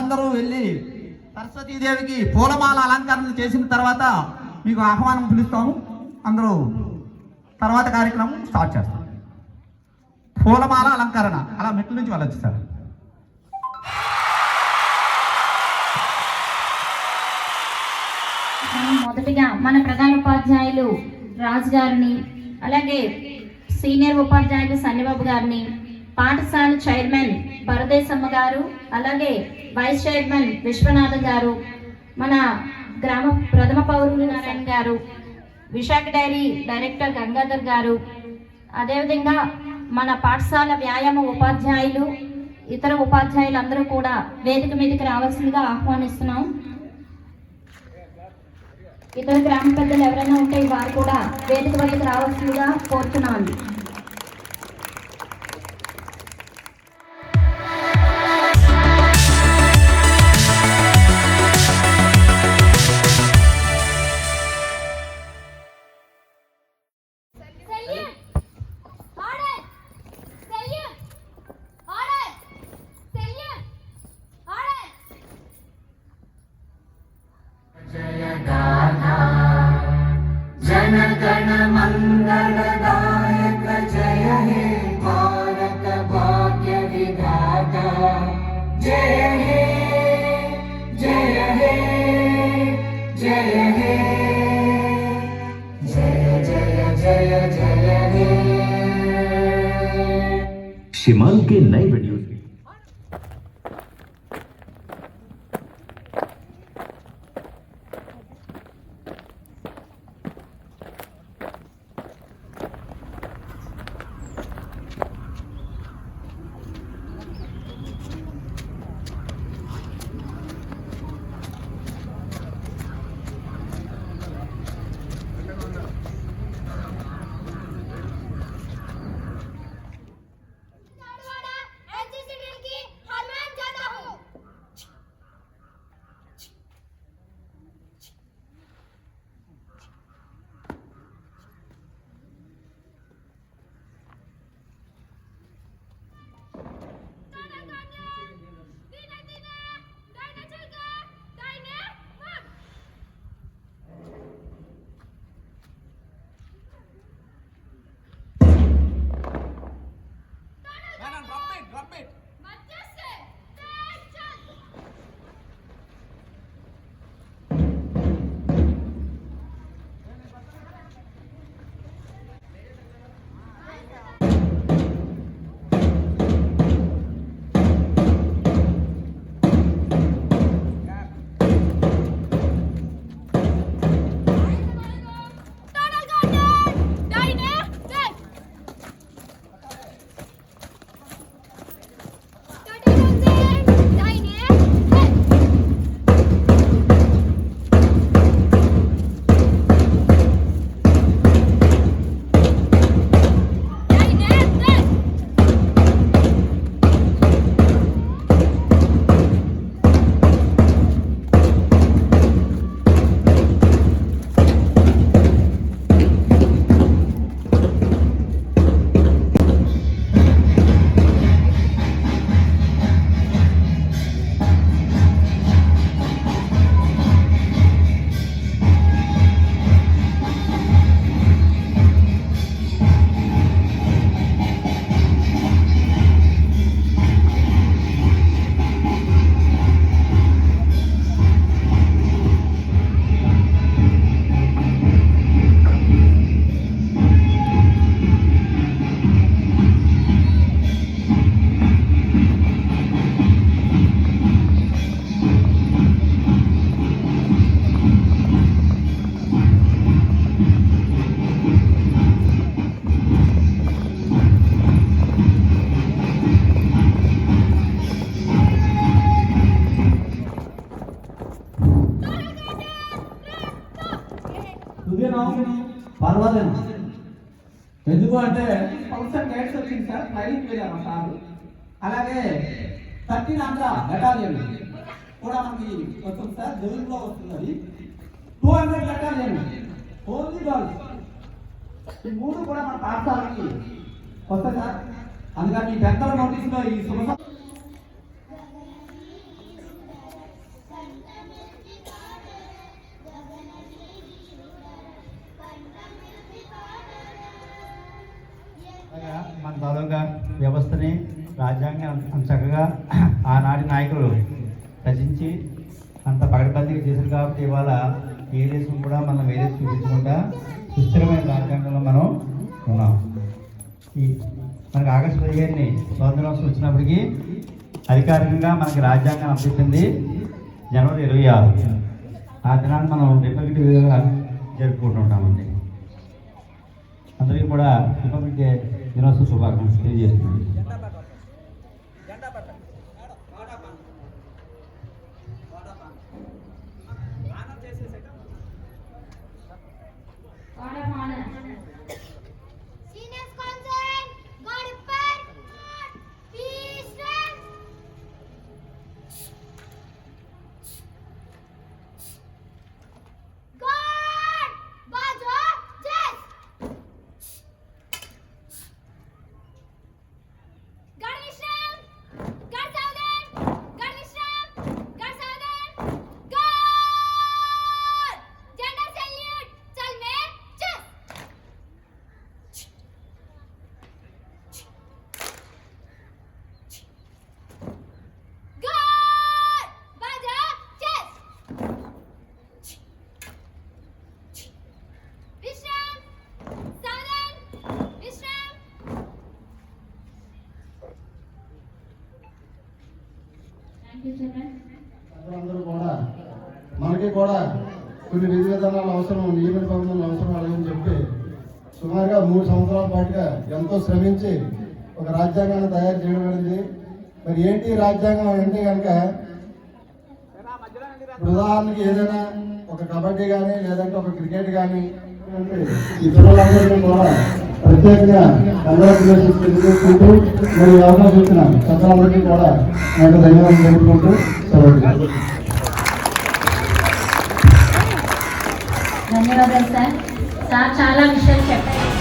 పిల్లలందరూ వెళ్ళి సరస్వతీదేవికి పూలమాల అలంకరణ చేసిన తర్వాత మీకు ఆహ్వానం పిలుస్తాము. అందరూ తర్వాత కార్యక్రమం స్టార్ట్ చేస్తాం. పూలమాల అలంకరణ అలా మెట్ల నుంచి వెళ్ళొచ్చు సార్. మొదటిగా మన ప్రధాన ఉపాధ్యాయులు రాజు గారిని, అలాగే సీనియర్ ఉపాధ్యాయులు సన్నిబాబు గారిని, పాఠశాల చైర్మన్ పరదేశమ్మ గారు, అలాగే వైస్ చైర్మన్ విశ్వనాథన్ గారు, మన గ్రామ ప్రథమ పౌరులు నారాయణ గారు, విశాఖ డైరీ డైరెక్టర్ గంగాధర్ గారు, అదేవిధంగా మన పాఠశాల వ్యాయామ ఉపాధ్యాయులు, ఇతర ఉపాధ్యాయులందరూ కూడా వేదిక మీదకి రావాల్సిందిగా ఆహ్వానిస్తున్నాం. ఇతర గ్రామ పెద్దలు ఎవరైనా ఉంటే వారు కూడా వేదిక వద్దకు రావాల్సిందిగా కోరుతున్నాను. जनगण मंगलदायक जय हे भारत भाग्य विधाता जय हे जय हे जय हे जय जय जय जय हे। शिमाल के नए वीडियो పర్వాలేదు. ఎందుకు అంటే ఫంక్షన్ గైడ్స్ వచ్చింది సార్, ట్రైనింగ్ వెళ్ళాము సార్. అలాగే 13 ఆంధ్ర బెటాలియన్ కూడా మనకి వస్తుంది సార్, తెలుగులో వస్తుంది. అది 200 బెటాలియన్ ఓన్లీ గర్ల్స్. ఈ 3 కూడా మన పాఠశాలకి వస్తాయి సార్. అందుకని మీ పెద్దల నోటీసులో ఈ శుభ మన తాలూకా వ్యవస్థని రాజ్యాంగం అంత చక్కగా ఆనాటి నాయకులు రచించి అంత పకడ్బందీగా చేశారు కాబట్టి ఇవాళ ఏ దేశం కూడా మనం వేరే చూపించకుండా సుస్థిరమైన రాజ్యాంగంలో మనం ఉన్నాం. ఈ మనకి ఆగస్టు 15 స్వాతంత్రోత్సవం వచ్చినప్పటికీ అధికారికంగా మనకి రాజ్యాంగం అందించింది జనవరి 26. ఆ దినాన్ని మనం రిపబ్లిక్ డేగా జరుపుకుంటుంటామండి. అందరికీ కూడా రిపబ్లిక్ డే దినోత్సవ శుభాకాంక్షలు తెలియజేస్తున్నాను. Seniors concern, God effect, peace, God, Bajo, Jess. God Vishram, God Southern, God Vishram, God Southern, God. Gender salute, Salme, Jess. God! Baja! Chess! Vishram! Southern! Vishram! Thank you, children. అందరూ కూడా మనకి కూడా కొన్ని విధి విధానాలు అవసరం, నియమ నిబంధనలు అవసరం అలాగని చెప్పి సుమారుగా 3 సంవత్సరాల పాటుగా ఎంతో శ్రమించి ఒక రాజ్యాంగాన్ని తయారు చేయబడింది. మరి ఏంటి రాజ్యాంగం అంటే కనుక ఉదాహరణకి ఏదైనా ఒక కబడ్డీ కానీ లేదంటే ఒక క్రికెట్ కానీ ఇతరులందరినీ కూడా ప్రత్యేకంగా కంగ్రాచులేషన్స్ తెలుసుకుంటూ మరి అవకాశం ఇచ్చిన చట్టాలందరికీ కూడా నాకు ధన్యవాదాలు తెలుపుకుంటూ సెలవు. ధన్యవాదాలు సార్. సార్ చాలా విషయాలు చెప్పారు.